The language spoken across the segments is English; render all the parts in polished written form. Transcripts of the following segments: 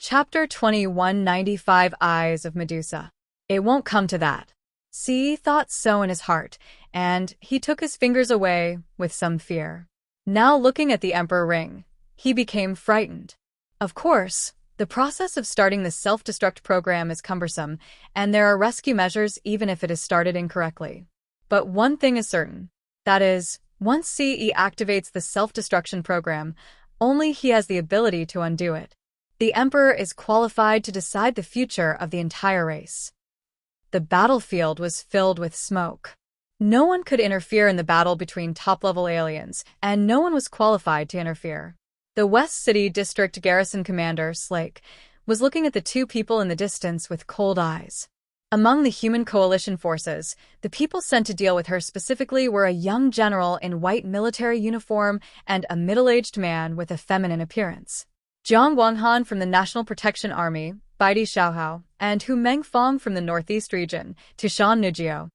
Chapter 2195 Eyes of Medusa. It won't come to that. See, thought so in his heart, and he took his fingers away with some fear. Now looking at the Emperor ring, he became frightened. Of course, the process of starting the self-destruct program is cumbersome, and there are rescue measures even if it is started incorrectly. But one thing is certain. That is, once CE activates the self-destruction program, only he has the ability to undo it. The Emperor is qualified to decide the future of the entire race. The battlefield was filled with smoke. No one could interfere in the battle between top-level aliens, and no one was qualified to interfere. The West City District Garrison Commander, Slake, was looking at the two people in the distance with cold eyes. Among the human coalition forces, the people sent to deal with her specifically were a young general in white military uniform and a middle-aged man with a feminine appearance. Jiang Guanghan from the National Protection Army, Baidi Xiaohao, and Hu Mengfong from the Northeast region, Tushan Nujio.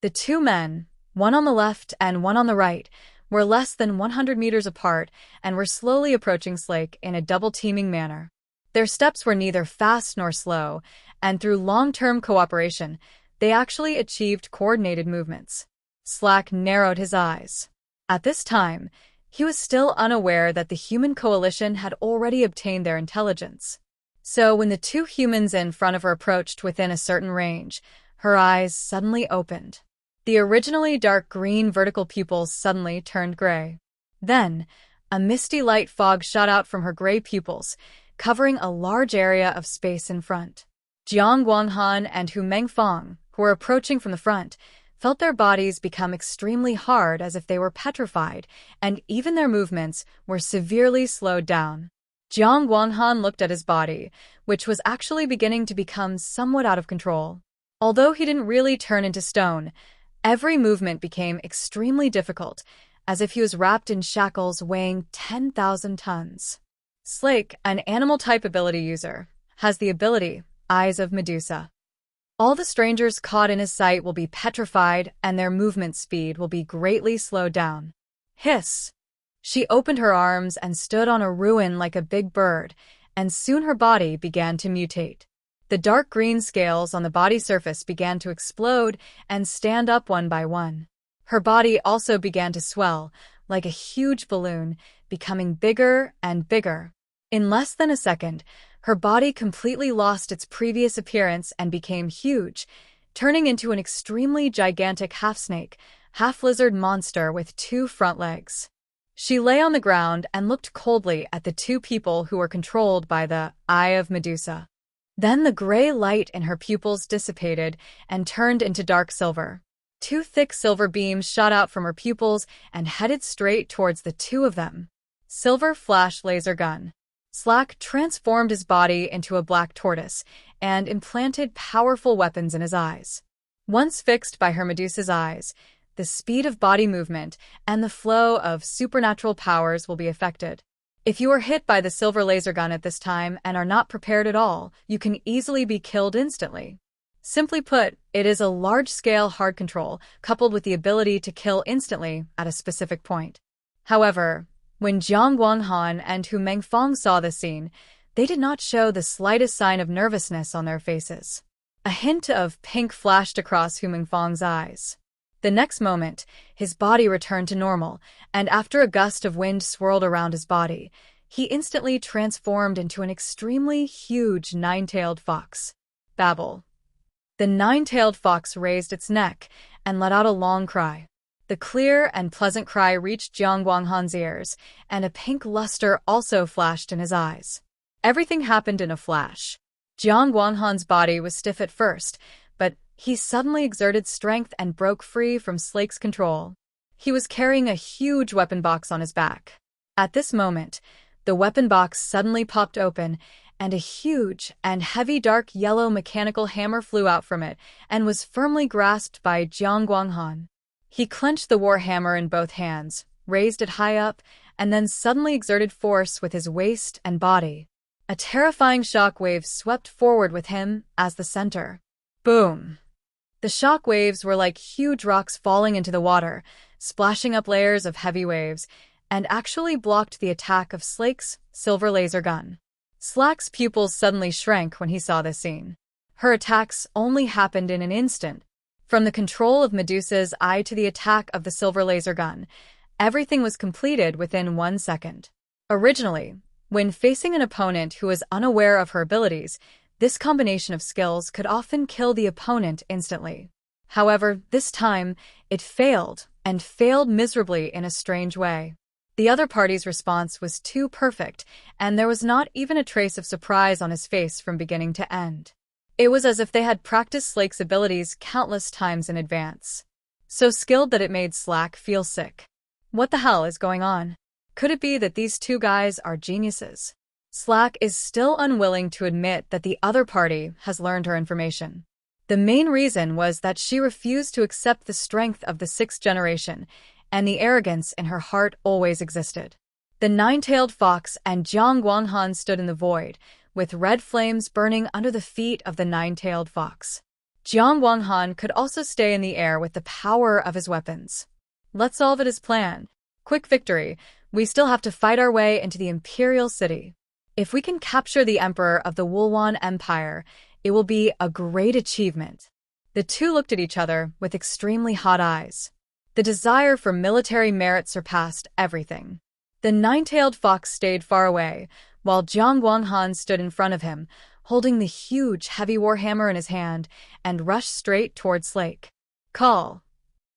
The two men, one on the left and one on the right, were less than 100 meters apart and were slowly approaching Slake in a double-teaming manner. Their steps were neither fast nor slow, and through long-term cooperation, they actually achieved coordinated movements. Slake narrowed his eyes. At this time, he was still unaware that the human coalition had already obtained their intelligence. So when the two humans in front of her approached within a certain range, her eyes suddenly opened. The originally dark green vertical pupils suddenly turned gray. Then, a misty light fog shot out from her gray pupils, covering a large area of space in front. Jiang Guanghan and Hu Mengfong, who were approaching from the front, felt their bodies become extremely hard as if they were petrified, and even their movements were severely slowed down. Jiang Guanghan looked at his body, which was actually beginning to become somewhat out of control. Although he didn't really turn into stone, every movement became extremely difficult, as if he was wrapped in shackles weighing 10,000 tons. Slake, an animal-type ability user, has the ability, Eyes of Medusa. All the strangers caught in his sight will be petrified and their movement speed will be greatly slowed down. Hiss! She opened her arms and stood on a ruin like a big bird, and soon her body began to mutate. The dark green scales on the body surface began to explode and stand up one by one. Her body also began to swell, like a huge balloon, becoming bigger and bigger. In less than a second, her body completely lost its previous appearance and became huge, turning into an extremely gigantic half-snake, half-lizard monster with two front legs. She lay on the ground and looked coldly at the two people who were controlled by the Eye of Medusa. Then the gray light in her pupils dissipated and turned into dark silver. Two thick silver beams shot out from her pupils and headed straight towards the two of them. Silver flash laser gun. Slake transformed his body into a black tortoise and implanted powerful weapons in his eyes. Once fixed by her Medusa's eyes, the speed of body movement and the flow of supernatural powers will be affected. If you are hit by the silver laser gun at this time and are not prepared at all, you can easily be killed instantly. Simply put, it is a large-scale hard control coupled with the ability to kill instantly at a specific point. However, when Jiang Guanghan and Hu Mengfong saw this scene, they did not show the slightest sign of nervousness on their faces. A hint of pink flashed across Hu Mengfong's eyes. The next moment, his body returned to normal, and after a gust of wind swirled around his body, he instantly transformed into an extremely huge nine-tailed fox. Babble. The nine-tailed fox raised its neck and let out a long cry. The clear and pleasant cry reached Jiang Guanghan's ears, and a pink luster also flashed in his eyes. Everything happened in a flash. Jiang Guanghan's body was stiff at first, but he suddenly exerted strength and broke free from Slake's control. He was carrying a huge weapon box on his back. At this moment, the weapon box suddenly popped open, and a huge and heavy dark yellow mechanical hammer flew out from it and was firmly grasped by Jiang Guanghan. He clenched the war hammer in both hands, raised it high up, and then suddenly exerted force with his waist and body. A terrifying shock wave swept forward with him as the center. Boom! The shock waves were like huge rocks falling into the water, splashing up layers of heavy waves, and actually blocked the attack of Slake's silver laser gun. Slack's pupils suddenly shrank when he saw this scene. Her attacks only happened in an instant. From the control of Medusa's eye to the attack of the silver laser gun, everything was completed within 1 second. Originally, when facing an opponent who was unaware of her abilities, this combination of skills could often kill the opponent instantly. However, this time, it failed, and failed miserably in a strange way. The other party's response was too perfect, and there was not even a trace of surprise on his face from beginning to end. It was as if they had practiced Slake's abilities countless times in advance. So skilled that it made Slack feel sick. What the hell is going on? Could it be that these two guys are geniuses? Slack is still unwilling to admit that the other party has learned her information. The main reason was that she refused to accept the strength of the 6th generation, and the arrogance in her heart always existed. The nine-tailed fox and Jiang Guanghan stood in the void, with red flames burning under the feet of the nine-tailed fox. Jiang Guanghan could also stay in the air with the power of his weapons. Let's solve it as planned. Quick victory. We still have to fight our way into the Imperial City. If we can capture the Emperor of the Wulwan Empire, it will be a great achievement. The two looked at each other with extremely hot eyes. The desire for military merit surpassed everything. The nine-tailed fox stayed far away, while Jiang Guanghan stood in front of him, holding the huge, heavy warhammer in his hand, and rushed straight towards Slake. Call!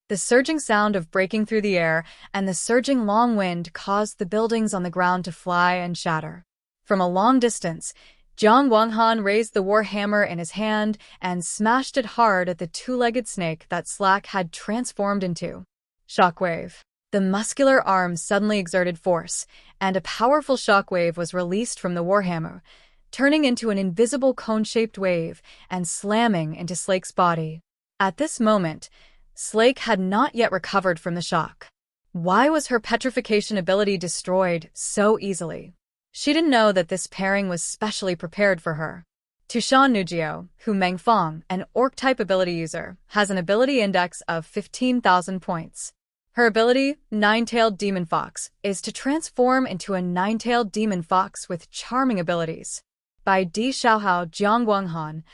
The surging sound of breaking through the air and the surging long wind caused the buildings on the ground to fly and shatter. From a long distance, Jiang Guanghan raised the warhammer in his hand and smashed it hard at the two-legged snake that Slack had transformed into. Shockwave. The muscular arm suddenly exerted force, and a powerful shockwave was released from the warhammer, turning into an invisible cone-shaped wave and slamming into Slake's body. At this moment, Slake had not yet recovered from the shock. Why was her petrification ability destroyed so easily? She didn't know that this pairing was specially prepared for her. Tushan Nujio, who Mengfong, an orc-type ability user, has an ability index of 15,000 points. Her ability, Nine-Tailed Demon Fox, is to transform into a nine-tailed demon fox with charming abilities. By Di Xiaohao Jiang Guanghan,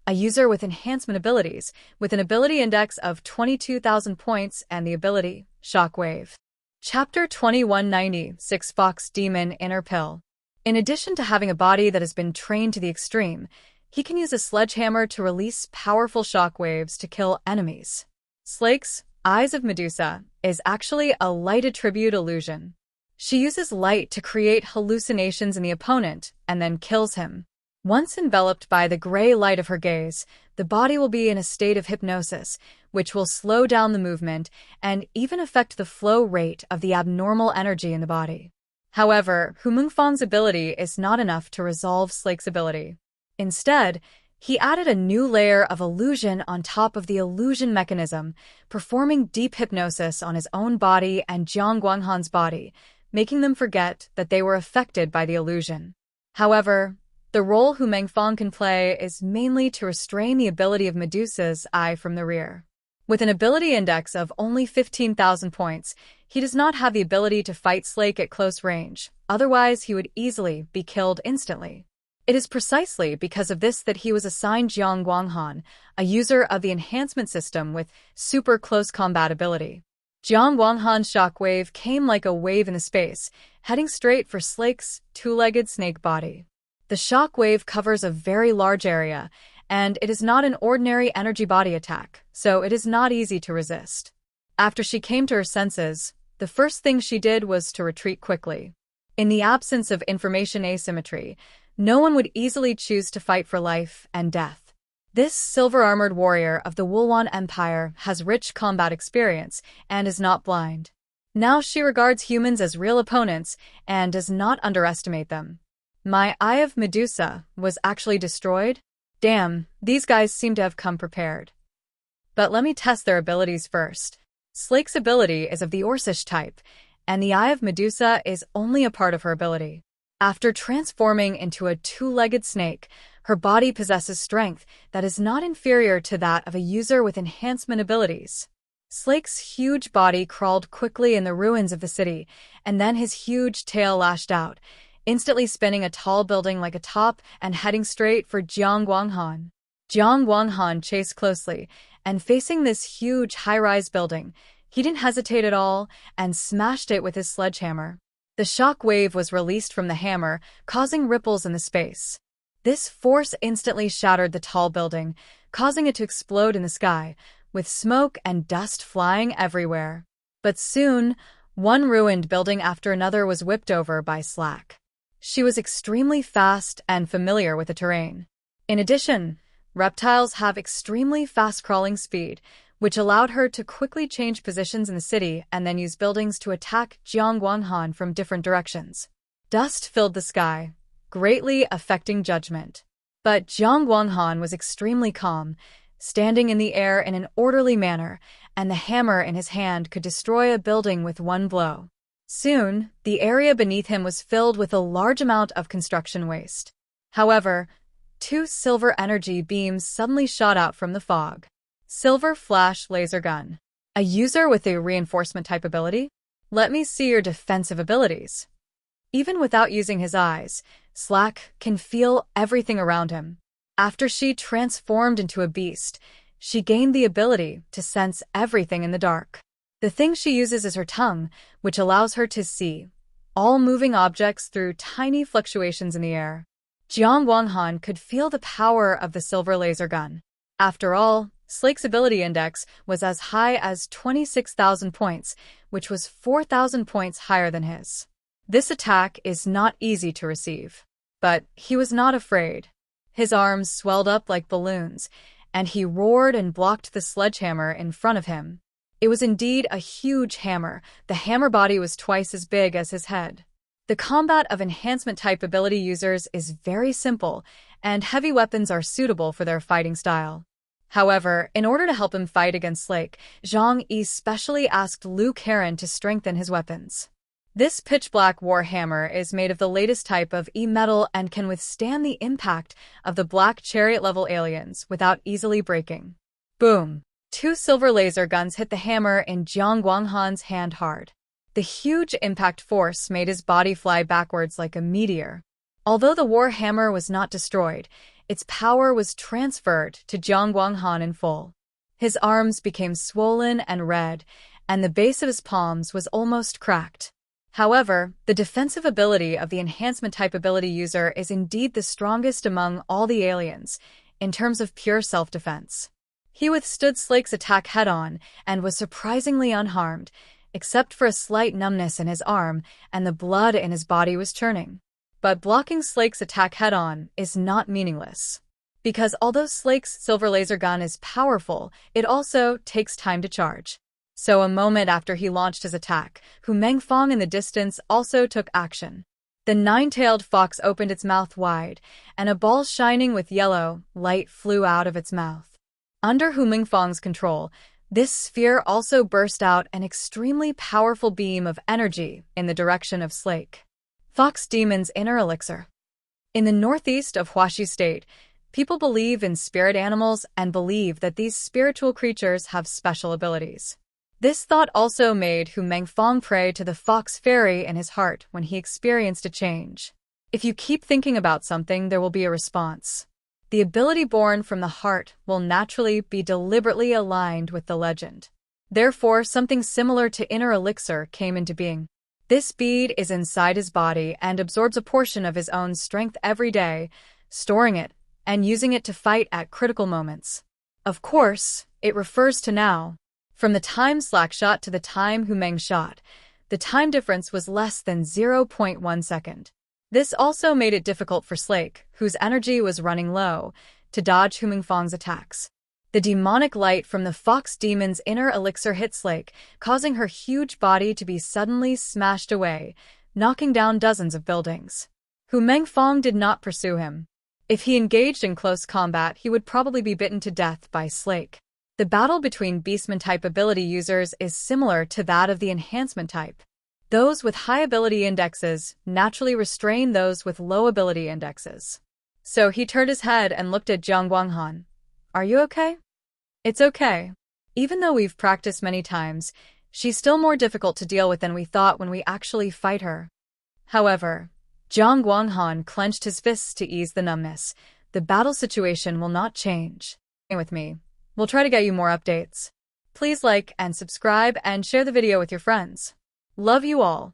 a user with enhancement abilities, with an ability index of 22,000 points and the ability, Shockwave. Chapter 2190, 6 Fox Demon Inner Pill. In addition to having a body that has been trained to the extreme, he can use a sledgehammer to release powerful shockwaves to kill enemies. Slake's Eyes of Medusa is actually a light attribute illusion. She uses light to create hallucinations in the opponent and then kills him. Once enveloped by the gray light of her gaze, the body will be in a state of hypnosis, which will slow down the movement and even affect the flow rate of the abnormal energy in the body. However, Hu Mengfang's ability is not enough to resolve Slake's ability. Instead, he added a new layer of illusion on top of the illusion mechanism, performing deep hypnosis on his own body and Jiang Guanghan's body, making them forget that they were affected by the illusion. However, the role Hu Mengfang can play is mainly to restrain the ability of Medusa's eye from the rear. With an ability index of only 15,000 points, he does not have the ability to fight Slake at close range, otherwise he would easily be killed instantly. It is precisely because of this that he was assigned Jiang Guanghan, a user of the enhancement system with super close combat ability. Jiang Guanghan's shockwave came like a wave in the space, heading straight for Slake's two-legged snake body. The shockwave covers a very large area, and it is not an ordinary energy body attack, so it is not easy to resist. After she came to her senses, the first thing she did was to retreat quickly. In the absence of information asymmetry, no one would easily choose to fight for life and death. This silver-armored warrior of the Wulwan Empire has rich combat experience and is not blind. Now she regards humans as real opponents and does not underestimate them. My Eye of Medusa was actually destroyed? Damn, these guys seem to have come prepared. But let me test their abilities first. Slake's ability is of the Orcish type, and the Eye of Medusa is only a part of her ability. After transforming into a two-legged snake, her body possesses strength that is not inferior to that of a user with enhancement abilities. Slake's huge body crawled quickly in the ruins of the city, and then his huge tail lashed out, instantly spinning a tall building like a top and heading straight for Jiang Guanghan. Jiang Guanghan chased closely, and facing this huge high-rise building, he didn't hesitate at all and smashed it with his sledgehammer. The shock wave was released from the hammer, causing ripples in the space. This force instantly shattered the tall building, causing it to explode in the sky, with smoke and dust flying everywhere. But soon, one ruined building after another was whipped over by Slack. She was extremely fast and familiar with the terrain. In addition, reptiles have extremely fast crawling speed, which allowed her to quickly change positions in the city and then use buildings to attack Jiang Guanghan from different directions. Dust filled the sky, greatly affecting judgment. But Jiang Guanghan was extremely calm, standing in the air in an orderly manner, and the hammer in his hand could destroy a building with one blow. Soon, the area beneath him was filled with a large amount of construction waste. However, two silver energy beams suddenly shot out from the fog. Silver Flash Laser Gun. A user with a reinforcement type ability? Let me see your defensive abilities. Even without using his eyes, Slack can feel everything around him. After she transformed into a beast, she gained the ability to sense everything in the dark. The thing she uses is her tongue, which allows her to see all moving objects through tiny fluctuations in the air. Jiang Guanghan could feel the power of the silver laser gun. After all, Slake's ability index was as high as 26,000 points, which was 4,000 points higher than his. This attack is not easy to receive. But he was not afraid. His arms swelled up like balloons, and he roared and blocked the sledgehammer in front of him. It was indeed a huge hammer. The hammer body was twice as big as his head. The combat of enhancement-type ability users is very simple, and heavy weapons are suitable for their fighting style. However, in order to help him fight against Slake, Zhang Yi specially asked Liu Karen to strengthen his weapons. This pitch-black war hammer is made of the latest type of E-metal and can withstand the impact of the black chariot-level aliens without easily breaking. Boom! Two silver laser guns hit the hammer in Jiang Guanghan's hand hard. The huge impact force made his body fly backwards like a meteor. Although the war hammer was not destroyed, its power was transferred to Jiang Guanghan in full. His arms became swollen and red, and the base of his palms was almost cracked. However, the defensive ability of the enhancement-type ability user is indeed the strongest among all the aliens, in terms of pure self-defense. He withstood Slake's attack head-on and was surprisingly unharmed, except for a slight numbness in his arm and the blood in his body was churning. But blocking Slake's attack head-on is not meaningless. Because although Slake's silver laser gun is powerful, it also takes time to charge. So a moment after he launched his attack, Hu Mengfang in the distance also took action. The nine-tailed fox opened its mouth wide, and a ball shining with yellow light flew out of its mouth. Under Hu Mengfang's control, this sphere also burst out an extremely powerful beam of energy in the direction of Slake. Fox Demon's Inner Elixir. In the northeast of Huaxi State, people believe in spirit animals and believe that these spiritual creatures have special abilities. This thought also made Hu Mengfang pray to the fox fairy in his heart when he experienced a change. If you keep thinking about something, there will be a response. The ability born from the heart will naturally be deliberately aligned with the legend. Therefore, something similar to Inner Elixir came into being. This bead is inside his body and absorbs a portion of his own strength every day, storing it and using it to fight at critical moments. Of course, it refers to now. From the time Slack shot to the time Hu Meng shot, the time difference was less than 0.1 second. This also made it difficult for Slake, whose energy was running low, to dodge Hu Mengfang's attacks. The demonic light from the fox demon's inner elixir hit Slake, causing her huge body to be suddenly smashed away, knocking down dozens of buildings. Hu Mengfang did not pursue him. If he engaged in close combat, he would probably be bitten to death by Slake. The battle between Beastman-type ability users is similar to that of the enhancement type. Those with high ability indexes naturally restrain those with low ability indexes. So he turned his head and looked at Jiang Guanghan. Are you okay? It's okay. Even though we've practiced many times, she's still more difficult to deal with than we thought when we actually fight her. However, Jiang Guanghan clenched his fists to ease the numbness. The battle situation will not change. Stay with me. We'll try to get you more updates. Please like and subscribe and share the video with your friends. Love you all.